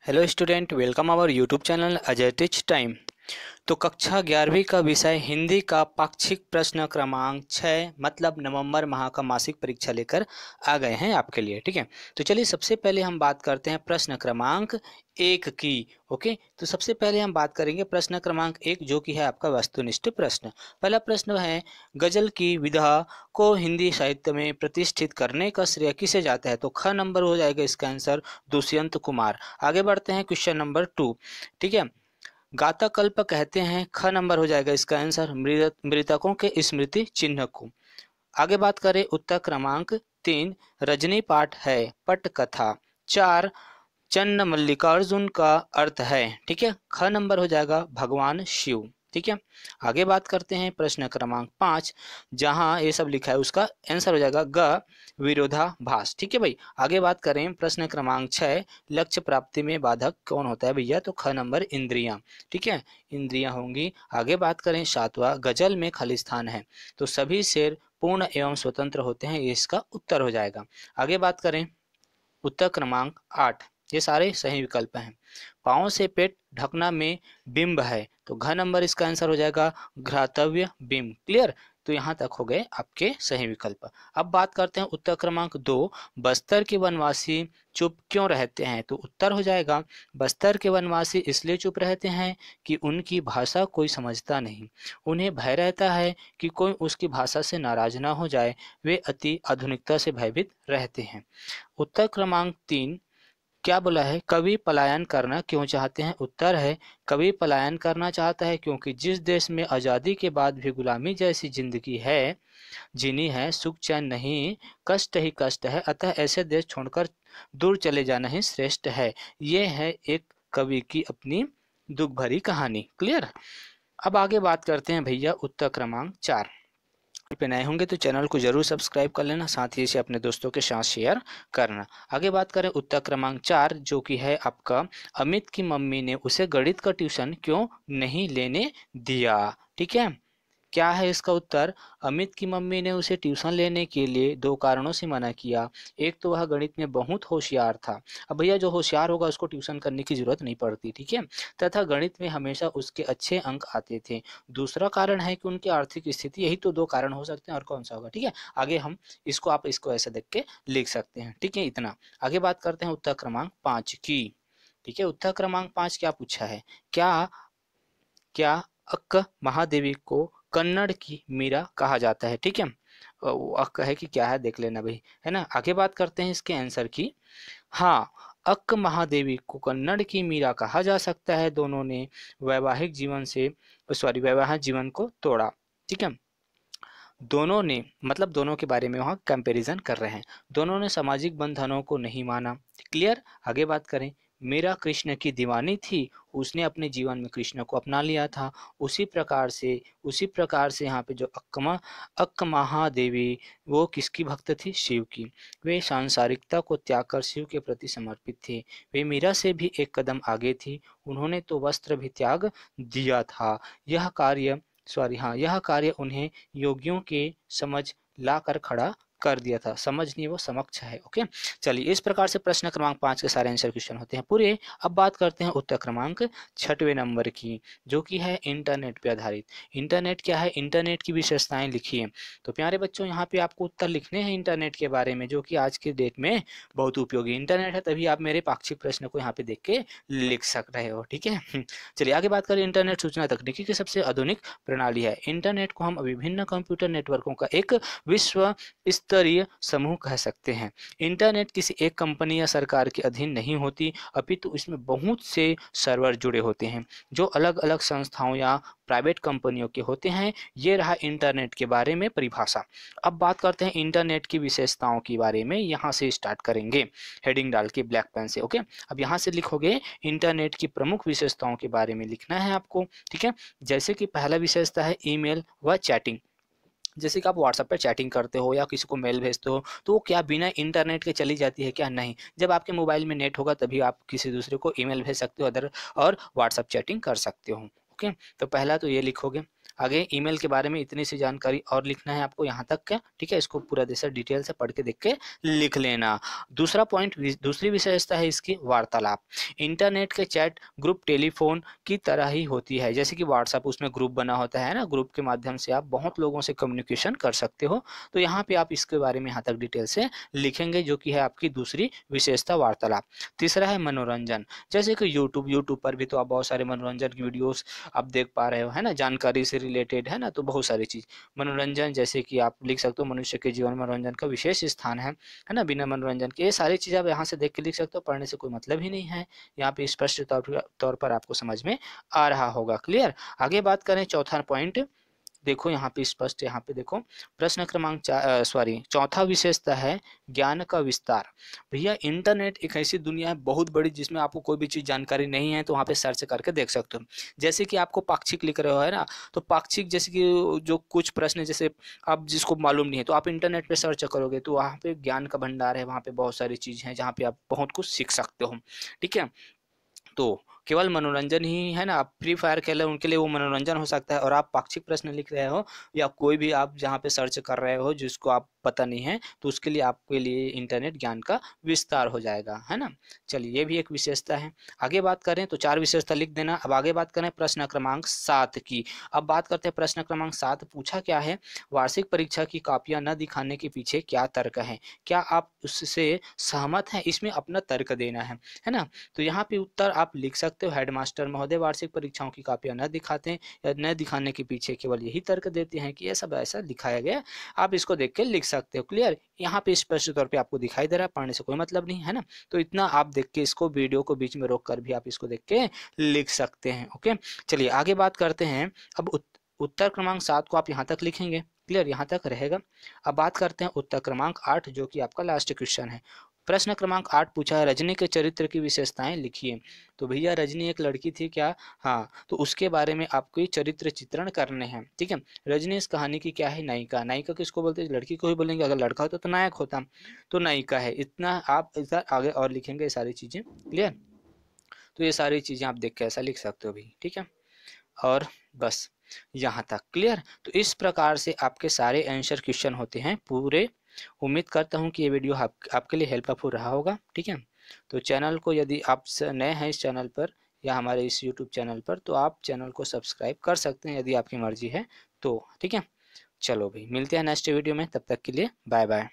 Hello student, welcome our YouTube channel Ajay teach time. तो कक्षा 11वीं का विषय हिंदी का पाक्षिक प्रश्न क्रमांक 6 मतलब नवंबर माह का मासिक परीक्षा लेकर आ गए हैं आपके लिए। ठीक है, तो चलिए सबसे पहले हम बात करते हैं प्रश्न क्रमांक 1 की। ओके, तो सबसे पहले हम बात करेंगे प्रश्न क्रमांक 1 जो कि है आपका वस्तुनिष्ठ प्रश्न। पहला प्रश्न है, गजल की विधा को हिंदी साहित्य में प्रतिष्ठित करने का श्रेय किसे जाता है? तो ख नंबर हो जाएगा इसका आंसर दुष्यंत कुमार। आगे बढ़ते हैं क्वेश्चन नंबर 2। ठीक है, गाता कल्प कहते हैं, ख नंबर हो जाएगा इसका आंसर मृतकों के स्मृति चिन्ह को। आगे बात करें उत्तर क्रमांक 3, रजनी पाठ है पट कथा। 4, चन्न मल्लिकार्जुन का अर्थ है। ठीक है, ख नंबर हो जाएगा भगवान शिव। ठीक है, आगे बात करते हैं प्रश्न क्रमांक 5, जहां ये सब लिखा है उसका आंसर हो जाएगा ग विरोधाभास। ठीक है भाई, आगे बात करें प्रश्न क्रमांक 6, लक्ष्य प्राप्ति में बाधक कौन होता है भैया? तो ख नंबर इंद्रियां। ठीक है, इंद्रियां होंगी। आगे बात करें 7वां, गजल में खालिस्तान है तो सभी शेर पूर्ण एवं स्वतंत्र होते हैं, ये इसका उत्तर हो जाएगा। आगे बात करें उत्तर क्रमांक 8, ये सारे सही विकल्प हैं। पाँव से पेट ढकना में बिंब है तो घ नंबर इसका आंसर हो जाएगा घ्रातव्य बिंब। क्लियर, तो यहाँ तक हो गए आपके सही विकल्प। अब बात करते हैं उत्तर क्रमांक 2, बस्तर के वनवासी चुप क्यों रहते हैं? तो उत्तर हो जाएगा बस्तर के वनवासी इसलिए चुप रहते हैं कि उनकी भाषा कोई समझता नहीं, उन्हें भय रहता है कि कोई उसकी भाषा से नाराज ना हो जाए, वे अति आधुनिकता से भयभीत रहते हैं। उत्तर क्रमांक 3, क्या बोला है? कवि पलायन करना क्यों चाहते हैं? उत्तर है कवि पलायन करना चाहता है क्योंकि जिस देश में आज़ादी के बाद भी गुलामी जैसी जिंदगी है जीनी है, सुख चैन नहीं, कष्ट ही कष्ट है, अतः ऐसे देश छोड़कर दूर चले जाना ही श्रेष्ठ है। ये है एक कवि की अपनी दुख भरी कहानी। क्लियर, अब आगे बात करते हैं भैया उत्तर क्रमांक 4। पे नए होंगे तो चैनल को जरूर सब्सक्राइब कर लेना, साथ ही इसे अपने दोस्तों के साथ शेयर करना। आगे बात करें उत्तर क्रमांक 4 जो कि है आपका, अमित की मम्मी ने उसे गणित का ट्यूशन क्यों नहीं लेने दिया? ठीक है, क्या है इसका उत्तर? अमित की मम्मी ने उसे ट्यूशन लेने के लिए 2 कारणों से मना किया। एक तो वह गणित में बहुत होशियार था, अब भैया जो होशियार होगा उसको ट्यूशन करने की जरूरत नहीं पड़ती। ठीक है, तथा गणित में हमेशा उसके अच्छे अंक आते थे। दूसरा कारण है कि उनकी आर्थिक स्थिति। यही तो 2 कारण हो सकते हैं, और कौन सा होगा? ठीक है, आगे हम इसको आप इसको ऐसे देख के लिख सकते हैं। ठीक है, इतना। आगे बात करते हैं उत्तर क्रमांक 5 की। ठीक है, उत्तर क्रमांक 5 क्या पूछा है? क्या क्या अक्क महादेवी को कन्नड़ की मीरा कहा जाता है? ठीक है, वो अक्क है कि क्या है देख लेना भाई, है ना। आगे बात करते हैं इसके आंसर की। हाँ, अक्क महादेवी को कन्नड़ की मीरा कहा जा सकता है, दोनों ने वैवाहिक जीवन को तोड़ा। ठीक है, दोनों ने मतलब दोनों के बारे में वहाँ कंपैरिजन कर रहे हैं। दोनों ने सामाजिक बंधनों को नहीं माना। क्लियर, आगे बात करें, मेरा कृष्ण की दीवानी थी, उसने अपने जीवन में कृष्ण को अपना लिया था। उसी प्रकार से यहाँ पे जो अक्क महादेवी वो किसकी भक्त थी? शिव की। वे सांसारिकता को त्याग कर शिव के प्रति समर्पित थे। वे मीरा से भी एक कदम आगे थी, उन्होंने तो वस्त्र भी त्याग दिया था। यह कार्य उन्हें योगियों के समझ ला कर खड़ा कर दिया था। समझ नहीं, वो समक्ष है। ओके, चलिए इस प्रकार से प्रश्न क्रमांक 5 के सारे आंसर क्वेश्चन होते हैं पूरे। अब बात करते हैं उत्तर क्रमांक 6वें नंबर की, जो कि है इंटरनेट पे आधारित। इंटरनेट क्या है? इंटरनेट की विशेषताएं लिखिए। तो प्यारे बच्चों यहाँ पे आपको उत्तर लिखने हैं इंटरनेट के बारे में, जो कि आज के डेट में बहुत उपयोगी इंटरनेट है, तभी आप मेरे पाक्षिक प्रश्न को यहाँ पे देख के लिख सक रहे हो। ठीक है, चलिए आगे बात करें। इंटरनेट सूचना तकनीकी की सबसे आधुनिक प्रणाली है। इंटरनेट को हम विभिन्न कंप्यूटर नेटवर्कों का एक विश्व स्तरीय समूह कह सकते हैं। इंटरनेट किसी एक कंपनी या सरकार के अधीन नहीं होती, अपितु इसमें बहुत से सर्वर जुड़े होते हैं जो अलग अलग संस्थाओं या प्राइवेट कंपनियों के होते हैं। ये रहा इंटरनेट के बारे में परिभाषा। अब बात करते हैं इंटरनेट की विशेषताओं के बारे में। यहाँ से स्टार्ट करेंगे हेडिंग डाल के ब्लैक पेन से। ओके, अब यहाँ से लिखोगे इंटरनेट की प्रमुख विशेषताओं के बारे में लिखना है आपको। ठीक है, जैसे कि पहला विशेषता है ईमेल व चैटिंग। जैसे कि आप व्हाट्सएप पे चैटिंग करते हो या किसी को मेल भेजते हो, तो वो क्या बिना इंटरनेट के चली जाती है क्या? नहीं, जब आपके मोबाइल में नेट होगा तभी आप किसी दूसरे को ईमेल भेज सकते हो और व्हाट्सएप चैटिंग कर सकते हो। ओके, तो पहला तो ये लिखोगे। आगे ईमेल के बारे में इतनी सी जानकारी और लिखना है आपको यहाँ तक का, ठीक है। इसको पूरा जैसे डिटेल से पढ़ के देख के लिख लेना। दूसरा पॉइंट, दूसरी विशेषता है इसकी वार्तालाप। इंटरनेट के चैट ग्रुप टेलीफोन की तरह ही होती है, जैसे कि व्हाट्सएप, उसमें ग्रुप बना होता है ना, ग्रुप के माध्यम से आप बहुत लोगों से कम्युनिकेशन कर सकते हो। तो यहाँ पे आप इसके बारे में यहाँ तक डिटेल से लिखेंगे, जो कि है आपकी दूसरी विशेषता वार्तालाप। तीसरा है मनोरंजन, जैसे कि यूट्यूब पर भी तो आप बहुत सारे मनोरंजन की वीडियोस आप देख पा रहे हो, है ना, जानकारी से रिलेटेड, है ना, तो बहुत सारी चीज मनोरंजन, जैसे कि आप लिख सकते हो मनुष्य के जीवन में मनोरंजन का विशेष स्थान है ना, बिना मनोरंजन के। ये सारी चीजें आप यहाँ से देख के लिख सकते हो, पढ़ने से कोई मतलब ही नहीं है। यहाँ पे स्पष्ट तौर पर आपको समझ में आ रहा होगा। क्लियर। आगे बात करें चौथा पॉइंट, देखो यहाँ पे स्पष्ट, यहाँ पे देखो प्रश्न क्रमांक चौथा विशेषता है ज्ञान का विस्तार। भैया इंटरनेट एक ऐसी दुनिया है बहुत बड़ी, जिसमें आपको कोई भी चीज़ जानकारी नहीं है तो वहाँ पे सर्च करके देख सकते हो। जैसे कि आपको पाक्षिक लिख रहे हो, है ना, तो पाक्षिक जैसे कि जो कुछ प्रश्न जैसे आप जिसको मालूम नहीं है तो आप इंटरनेट पे सर्च करोगे तो वहाँ पे ज्ञान का भंडार है, वहाँ पे बहुत सारी चीज़ हैं जहाँ पे आप बहुत कुछ सीख सकते हो। ठीक है। तो केवल मनोरंजन ही है ना, आप फ्री फायर खेले उनके लिए वो मनोरंजन हो सकता है, और आप पाक्षिक प्रश्न लिख रहे हो या कोई भी आप जहाँ पे सर्च कर रहे हो जिसको आप पता नहीं है, तो उसके लिए आपके लिए इंटरनेट ज्ञान का विस्तार हो जाएगा, है ना। चलिए, ये भी एक विशेषता है। आगे बात करें तो 4 विशेषता लिख देना। अब आगे बात करें प्रश्न क्रमांक 7 की। अब बात करते हैं प्रश्न क्रमांक 7, पूछा क्या है, वार्षिक परीक्षा की कॉपियां न दिखाने के पीछे क्या तर्क है, क्या आप उससे सहमत हैं, इसमें अपना तर्क देना है ना। तो यहाँ पे उत्तर आप लिख सकते हो, हेडमास्टर महोदय वार्षिक परीक्षाओं की कॉपियां न दिखाते हैं या न दिखाने के पीछे केवल यही तर्क देते हैं कि ये सब ऐसा दिखाया गया, आप इसको देख के लिख सकते हो। क्लियर। यहाँ पे स्पष्ट तौर पे आपको दिखाई दे रहा है, पढ़ने से कोई मतलब नहीं है ना, तो इतना आप देख के इसको वीडियो को बीच में रोक कर भी आप इसको देख के लिख सकते हैं। ओके, चलिए आगे बात करते हैं। अब उत्तर क्रमांक 7 को आप यहाँ तक लिखेंगे। क्लियर, यहाँ तक रहेगा। अब बात करते हैं उत्तर क्रमांक 8, जो कि आपका लास्ट क्वेश्चन है। प्रश्न क्रमांक 8 पूछा है, रजनी के चरित्र की विशेषताएं लिखिए। तो भैया रजनी एक लड़की थी क्या, हाँ, तो उसके बारे में आपको चरित्र चित्रण करने हैं। ठीक है। रजनी इस कहानी की क्या है, नायिका। नायिका किसको बोलते हैं, लड़की को ही बोलेंगे, अगर लड़का होता तो नायक होता, तो नायिका है। इतना आप इधर आगे और लिखेंगे ये सारी चीजें। क्लियर। तो ये सारी चीजें आप देख के ऐसा लिख सकते हो भी। ठीक है। और बस यहाँ तक। क्लियर। तो इस प्रकार से आपके सारे आंसर क्वेश्चन होते हैं पूरे। उम्मीद करता हूँ कि ये वीडियो आपके लिए हेल्पफुल रहा होगा। ठीक है। तो चैनल को, यदि आप नए हैं इस चैनल पर या हमारे इस यूट्यूब चैनल पर, तो आप चैनल को सब्सक्राइब कर सकते हैं यदि आपकी मर्जी है तो। ठीक है। चलो भाई, मिलते हैं नेक्स्ट वीडियो में, तब तक के लिए बाय बाय।